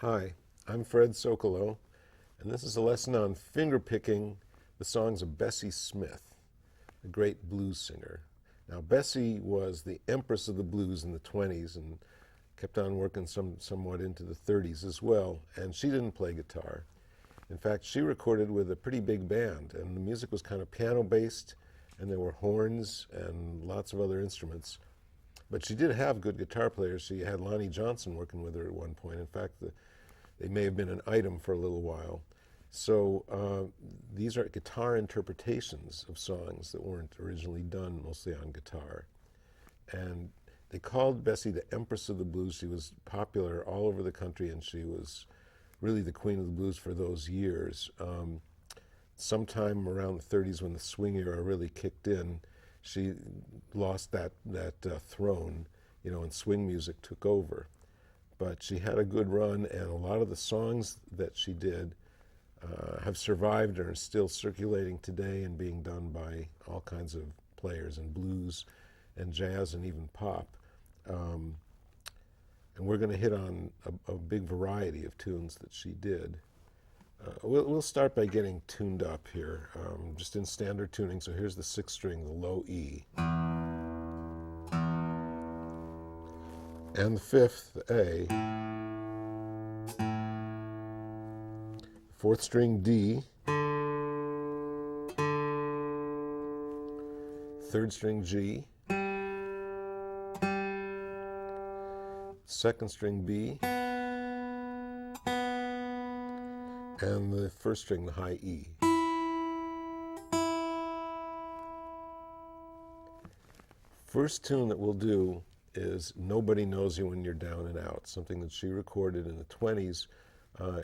Hi, I'm Fred Sokolow, and this is a lesson on fingerpicking the songs of Bessie Smith, a great blues singer. Now, Bessie was the empress of the blues in the 20s and kept on working somewhat into the 30s as well, and she didn't play guitar. In fact, she recorded with a pretty big band, and the music was kind of piano-based, and there were horns and lots of other instruments. But she did have good guitar players. She had Lonnie Johnson working with her at one point. In fact, they may have been an item for a little while. So these are guitar interpretations of songs that weren't originally done mostly on guitar. And they called Bessie the Empress of the Blues. She was popular all over the country, and she was really the queen of the blues for those years. Sometime around the 30s, when the swing era really kicked in, she lost that throne, and swing music took over. But she had a good run, and a lot of the songs that she did have survived and are still circulating today and being done by all kinds of players in blues and jazz and even pop. And we're going to hit on a big variety of tunes that she did. We'll start by getting tuned up here, just in standard tuning. So here's the sixth string, the low E. And the fifth, the A. Fourth string, D. Third string, G. Second string, B. And the first string, the high E. First tune that we'll do is Nobody Knows You When You're Down and Out, something that she recorded in the 20s.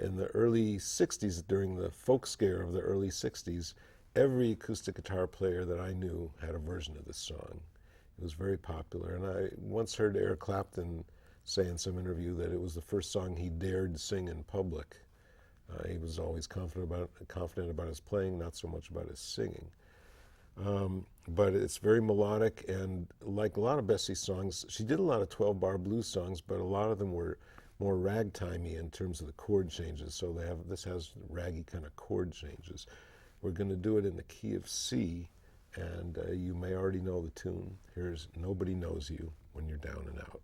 In the early 60s, during the folk scare of the early 60s, every acoustic guitar player that I knew had a version of this song. It was very popular, and I once heard Eric Clapton say in some interview that it was the first song he dared sing in public. He was always confident about his playing, not so much about his singing. But it's very melodic, and like a lot of Bessie's songs, she did a lot of 12-bar blues songs, but a lot of them were more ragtimey in terms of the chord changes. So this has raggy kind of chord changes. We're going to do it in the key of C, and you may already know the tune. Here's Nobody Knows You When You're Down and Out.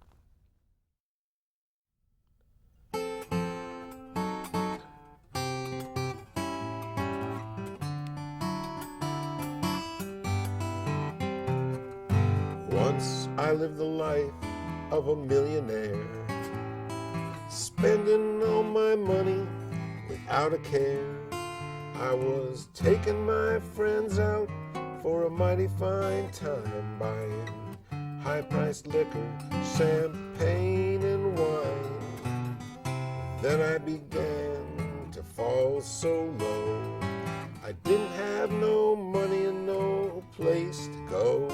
Once I lived the life of a millionaire, spending all my money without a care. I was taking my friends out for a mighty fine time, buying high-priced liquor, champagne and wine. Then I began to fall so low, I didn't have no money and no place to go.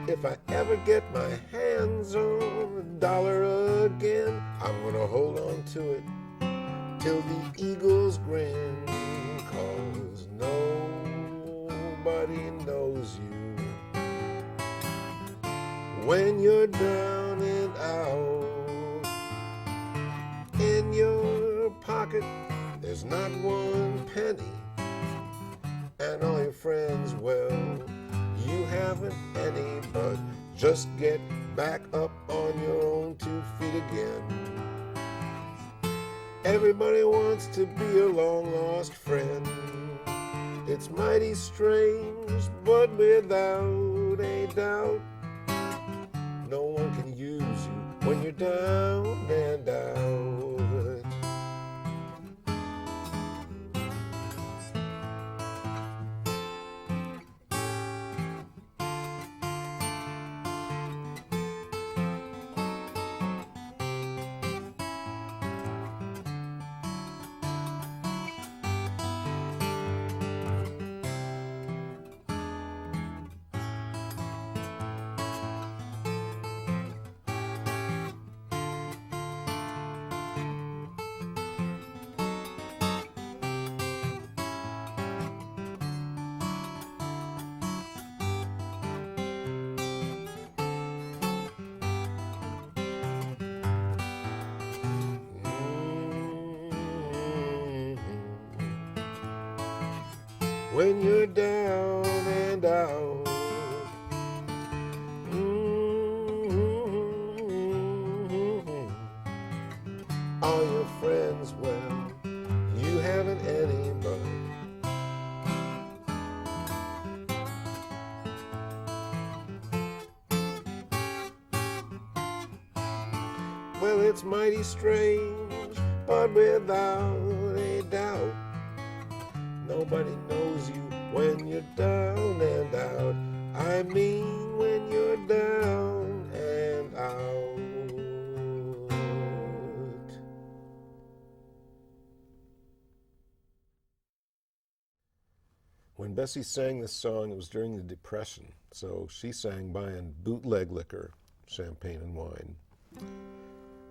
If I ever get my hands on a dollar again, I'm gonna hold on to it till the eagles grin, 'cause nobody knows you when you're down and out. In your pocket there's not one penny, and all your friends, well, you haven't any, but just get back up on your own 2 feet again. Everybody wants to be a long-lost friend. It's mighty strange, but without a doubt, no one can use you when you're down and out. when you're down and out. All your friends, well, you haven't any, but well, it's mighty strange, but without a doubt, nobody knows you when you're down and out. I mean, when you're down and out. When Bessie sang this song, it was during the Depression, so she sang buying bootleg liquor, champagne and wine.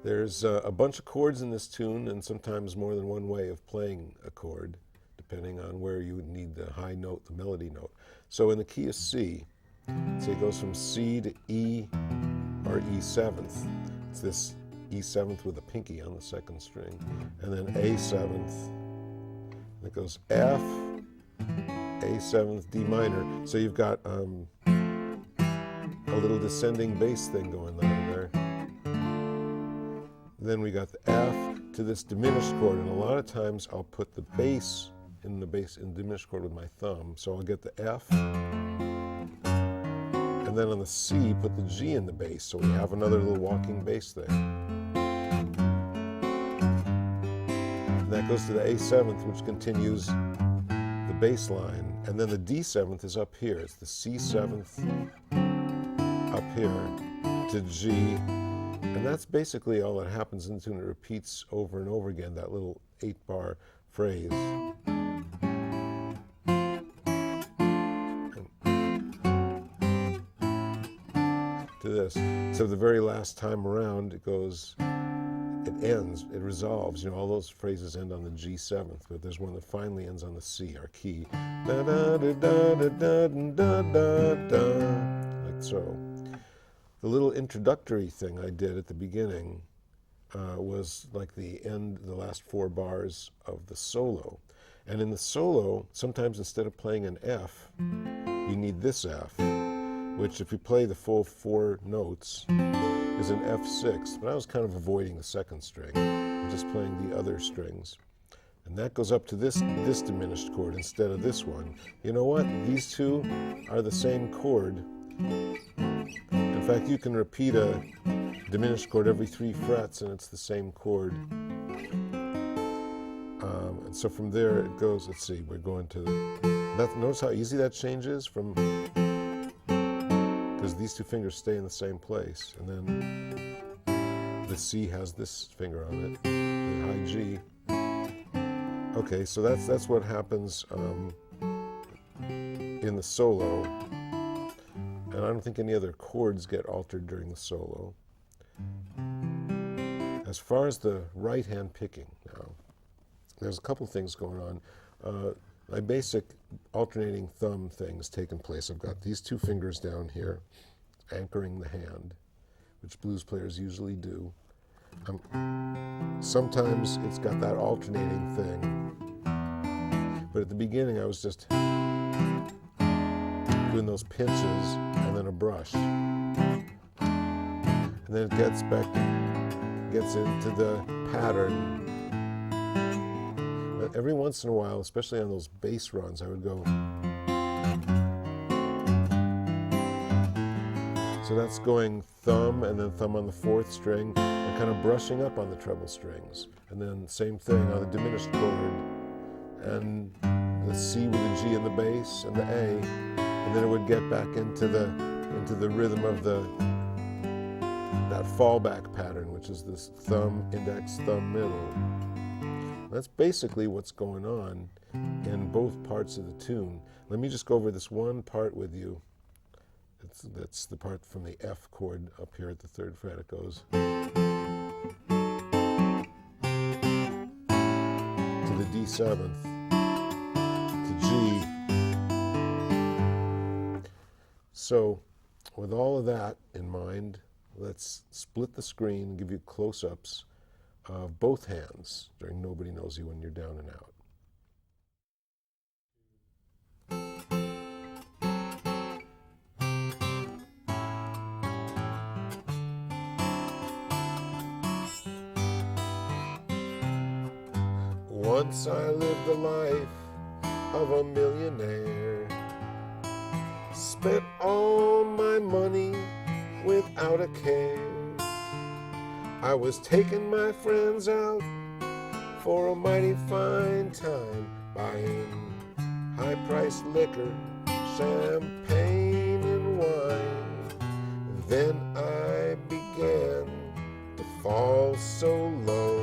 There's a bunch of chords in this tune, and sometimes more than one way of playing a chord, depending on where you would need the high note, the melody note. So in the key of C, so it goes from C to E or E7th. It's this E7th with a pinky on the second string, and then A7th. It goes F, A7th, D minor. So you've got a little descending bass thing going on there. Then we got the F to this diminished chord, and a lot of times I'll put the bass in diminished chord with my thumb. So I'll get the F, and then on the C, put the G in the bass. So we have another little walking bass there. And that goes to the A7th, which continues the bass line. And then the D7th is up here. It's the C7th up here to G. And that's basically all that happens in the tune. It repeats over and over again, that little 8-bar phrase. To this. So the very last time around, it ends, it resolves. You know, all those phrases end on the G7th, but there's one that finally ends on the C, our key. Da da da da da da da da da, like so. The little introductory thing I did at the beginning was like the last 4 bars of the solo. And in the solo, sometimes instead of playing an F, you need this F, which if you play the full 4 notes, is an F6. But I was kind of avoiding the second string and just playing the other strings. And that goes up to this diminished chord instead of this one. You know what? These two are the same chord. In fact, you can repeat a diminished chord every 3 frets, and it's the same chord. And so from there it goes. Let's see. We're going to. Notice how easy that change is from, because these 2 fingers stay in the same place, and then the C has this finger on it, the high G. Okay, so that's what happens in the solo. And I don't think any other chords get altered during the solo. As far as the right-hand picking now, there's a couple things going on. My basic alternating thumb thing's taken place. I've got these 2 fingers down here anchoring the hand, which blues players usually do. Sometimes it's got that alternating thing. But at the beginning I was just doing those pinches and then a brush. And then it gets into the pattern. But every once in a while, especially on those bass runs, I would go. So that's going thumb and then thumb on the 4th string and kind of brushing up on the treble strings. And then same thing on the diminished chord and the C with the G in the bass and the A. And then it would get back into the rhythm of that fallback pattern, which is this thumb, index, thumb, middle. That's basically what's going on in both parts of the tune. Let me just go over this one part with you. That's the part from the F chord up here at the 3rd fret. It goes to the D7th, to G. So with all of that in mind, let's split the screen and give you close-ups of both hands during Nobody Knows You When You're Down and Out. Once I lived the life of a millionaire, spent all my money without a care. I was taking my friends out for a mighty fine time, buying high-priced liquor, champagne and wine. Then I began to fall so low.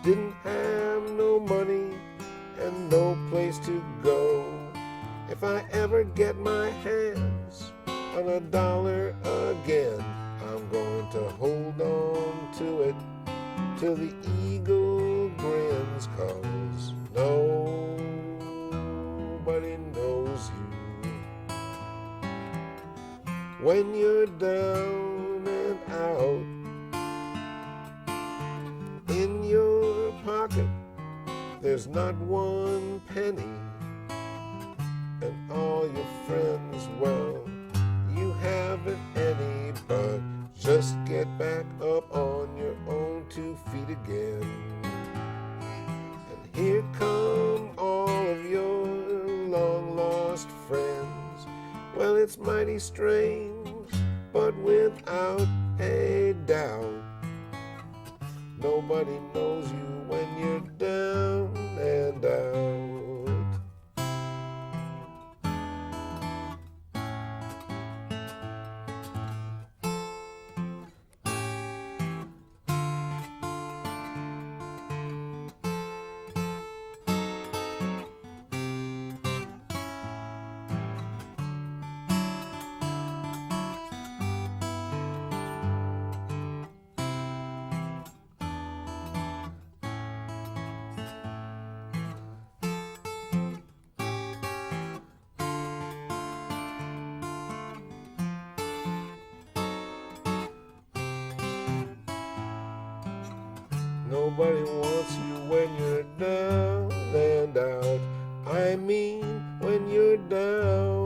Didn't have no money and no place to go. If I ever get my hands on a dollar again, I'm going to hold on to it till the eagle grins, 'cause nobody knows you when you're down and out. In your pocket there's not one penny, and all your friends, well, you haven't any. But just get back up on your own 2 feet again. And here come all of your long-lost friends. Well, it's mighty strange, but without a doubt, nobody knows you when you're down and out. Nobody wants you when you're down and out. I mean, when you're down